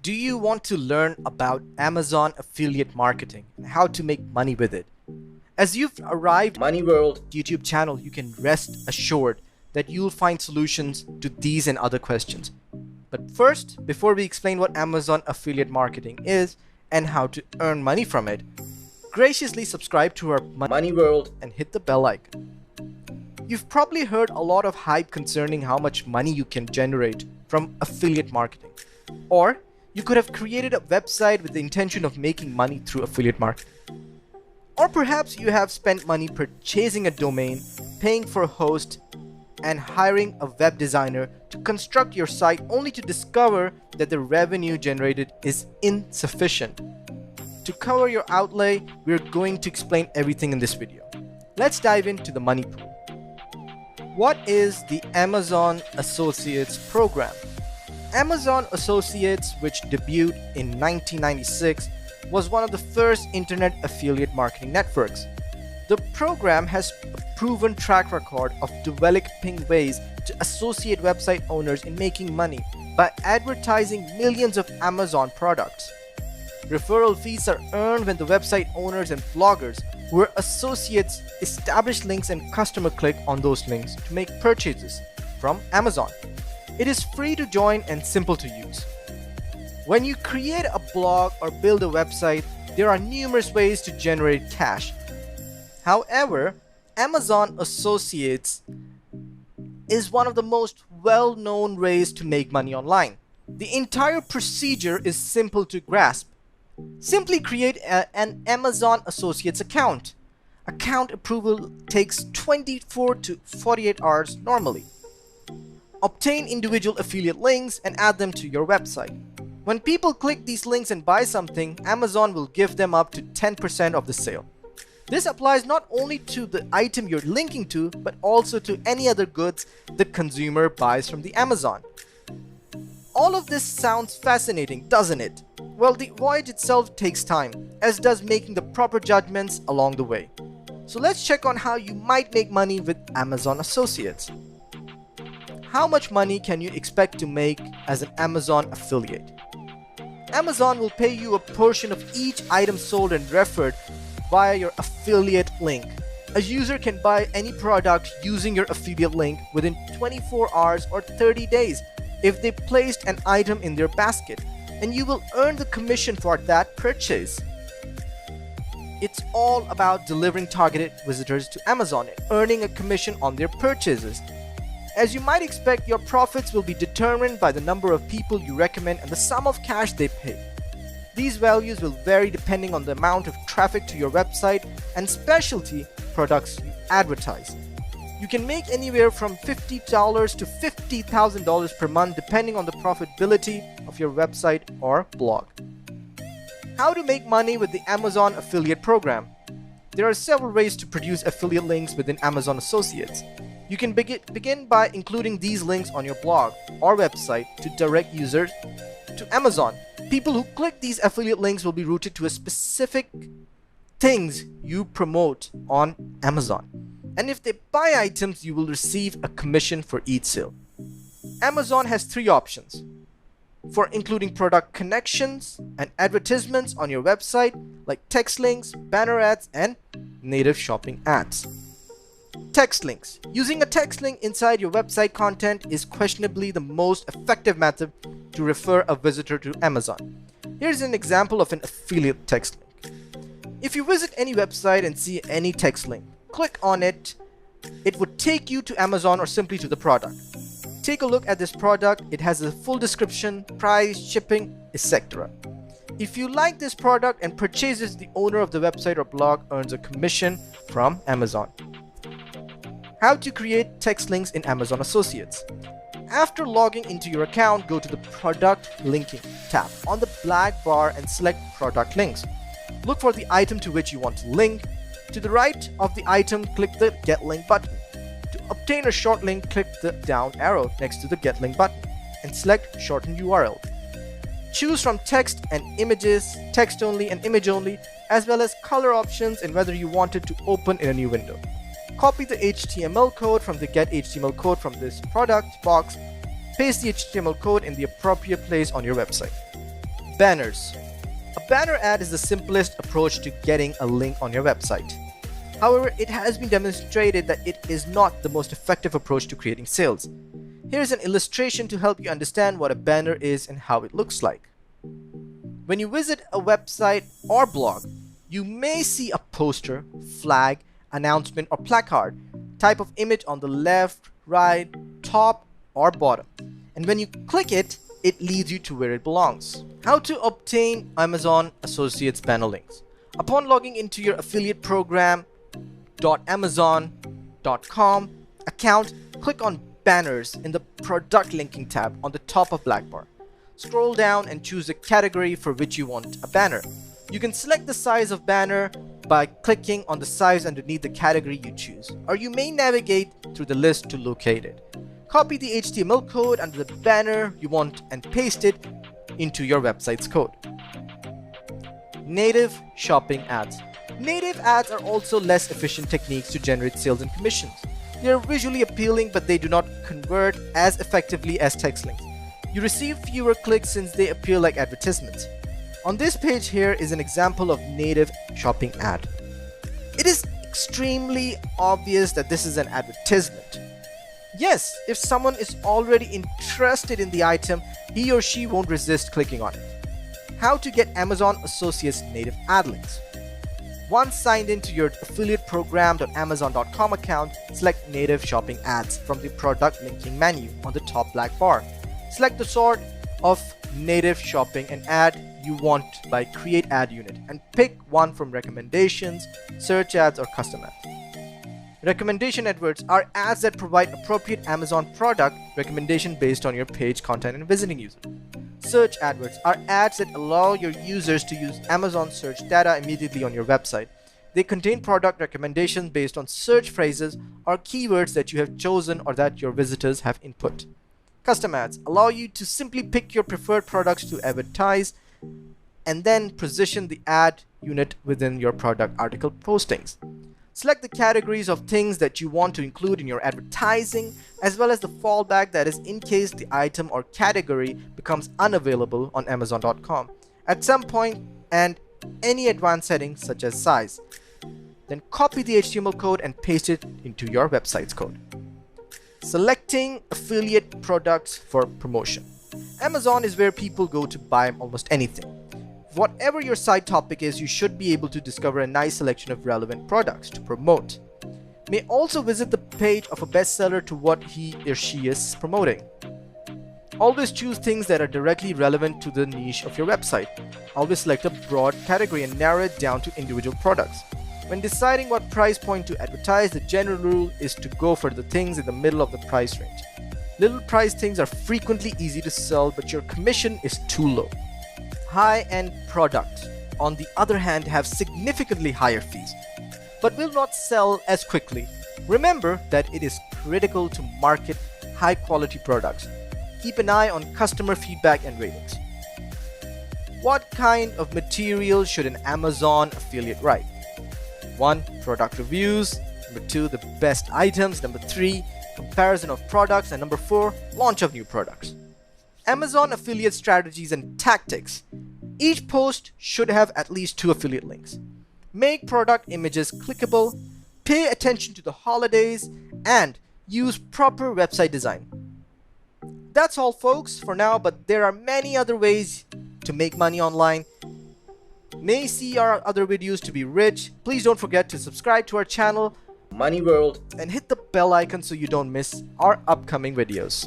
Do you want to learn about Amazon affiliate marketing and how to make money with it? As you've arrived at Money World YouTube channel, you can rest assured that you'll find solutions to these and other questions. But first, before we explain what Amazon affiliate marketing is and how to earn money from it, graciously subscribe to our Money World and hit the bell icon. You've probably heard a lot of hype concerning how much money you can generate from affiliate marketing. Or you could have created a website with the intention of making money through affiliate marketing. Or perhaps you have spent money purchasing a domain, paying for a host, and hiring a web designer to construct your site only to discover that the revenue generated is insufficient. To cover your outlay, we're going to explain everything in this video. Let's dive into the money pool. What is the Amazon Associates program? Amazon Associates, which debuted in 1996, was one of the first internet affiliate marketing networks. The program has a proven track record of developing ways to associate website owners in making money by advertising millions of Amazon products. Referral fees are earned when the website owners and bloggers who are associates establish links and customer click on those links to make purchases from Amazon. It is free to join and simple to use. When you create a blog or build a website, there are numerous ways to generate cash. However, Amazon Associates is one of the most well-known ways to make money online. The entire procedure is simple to grasp. Simply create an Amazon Associates account. Account approval takes 24 to 48 hours normally. Obtain individual affiliate links and add them to your website. When people click these links and buy something, Amazon will give them up to 10% of the sale. This applies not only to the item you're linking to, but also to any other goods the consumer buys from the Amazon. All of this sounds fascinating, doesn't it? Well, the voyage itself takes time, as does making the proper judgments along the way. So let's check on how you might make money with Amazon Associates. How much money can you expect to make as an Amazon affiliate? Amazon will pay you a portion of each item sold and referred via your affiliate link. A user can buy any product using your affiliate link within 24 hours or 30 days if they placed an item in their basket, and you will earn the commission for that purchase. It's all about delivering targeted visitors to Amazon and earning a commission on their purchases. As you might expect, your profits will be determined by the number of people you recommend and the sum of cash they pay. These values will vary depending on the amount of traffic to your website and specialty products you advertise. You can make anywhere from $50 to $50,000 per month depending on the profitability of your website or blog. How to make money with the Amazon affiliate program? There are several ways to produce affiliate links within Amazon Associates. You can begin by including these links on your blog or website to direct users to Amazon. People who click these affiliate links will be routed to a specific things you promote on Amazon. And if they buy items, you will receive a commission for each sale. Amazon has three options for including product connections and advertisements on your website, like text links, banner ads, and native shopping ads. Text links. Using a text link inside your website content is questionably the most effective method to refer a visitor to Amazon. Here's an example of an affiliate text link. If you visit any website and see any text link, click on it. It would take you to Amazon or simply to the product. Take a look at this product. It has a full description, price, shipping, etc. If you like this product and purchases, the owner of the website or blog earns a commission from Amazon. How to create text links in Amazon Associates. After logging into your account, go to the Product Linking tab on the black bar and select Product Links. Look for the item to which you want to link. To the right of the item, click the Get Link button. To obtain a short link, click the down arrow next to the Get Link button and select Shorten URL. Choose from text and images, text only and image only, as well as color options and whether you want it to open in a new window. Copy the HTML code from the Get HTML code from this product box. Paste the HTML code in the appropriate place on your website. Banners. A banner ad is the simplest approach to getting a link on your website. However, it has been demonstrated that it is not the most effective approach to creating sales. Here's an illustration to help you understand what a banner is and how it looks like. When you visit a website or blog, you may see a poster, flag, announcement, or placard type of image on the left, right, top, or bottom. And when you click it, it leads you to where it belongs. How to obtain Amazon Associates banner links. Upon logging into your affiliate program.amazon.com account, click on Banners in the Product Linking tab on the top of black bar. Scroll down and choose the category for which you want a banner. You can select the size of banner by clicking on the size underneath the category you choose, or you may navigate through the list to locate it. Copy the HTML code under the banner you want and paste it into your website's code. Native shopping ads. Native ads are also less efficient techniques to generate sales and commissions. They are visually appealing, but they do not convert as effectively as text links. You receive fewer clicks since they appear like advertisements. On this page here is an example of native shopping ad. It is extremely obvious that this is an advertisement. Yes, if someone is already interested in the item, he or she won't resist clicking on it. How to get Amazon Associates native ad links. Once signed into your affiliate program.amazon.com account, select native shopping ads from the product linking menu on the top black bar. Select the sort of native shopping and ad you want by Create Ad Unit and pick one from recommendations, search ads, or custom ads. Recommendation AdWords are ads that provide appropriate Amazon product recommendation based on your page content and visiting users. Search AdWords are ads that allow your users to use Amazon search data immediately on your website. They contain product recommendations based on search phrases or keywords that you have chosen or that your visitors have input. Custom ads allow you to simply pick your preferred products to advertise and then position the ad unit within your product article postings. Select the categories of things that you want to include in your advertising, as well as the fallback, that is in case the item or category becomes unavailable on Amazon.com at some point, and any advanced settings such as size. Then copy the HTML code and paste it into your website's code. Selecting affiliate products for promotion. Amazon is where people go to buy almost anything. Whatever your site topic is, you should be able to discover a nice selection of relevant products to promote. May also visit the page of a bestseller to what he or she is promoting. Always choose things that are directly relevant to the niche of your website. Always select a broad category and narrow it down to individual products. When deciding what price point to advertise, the general rule is to go for the things in the middle of the price range. Little price things are frequently easy to sell, but your commission is too low. High-end products, on the other hand, have significantly higher fees, but will not sell as quickly. Remember that it is critical to market high-quality products. Keep an eye on customer feedback and ratings. What kind of material should an Amazon affiliate write? 1. Product reviews. Number 2. The best items. Number 3. Comparison of products. And number 4. Launch of new products. Amazon affiliate strategies and tactics. Each post should have at least 2 affiliate links. Make product images clickable, pay attention to the holidays, and use proper website design. That's all, folks, for now, but there are many other ways to make money online. May see our other videos to be rich. Please don't forget to subscribe to our channel, Money World, and hit the bell icon so you don't miss our upcoming videos.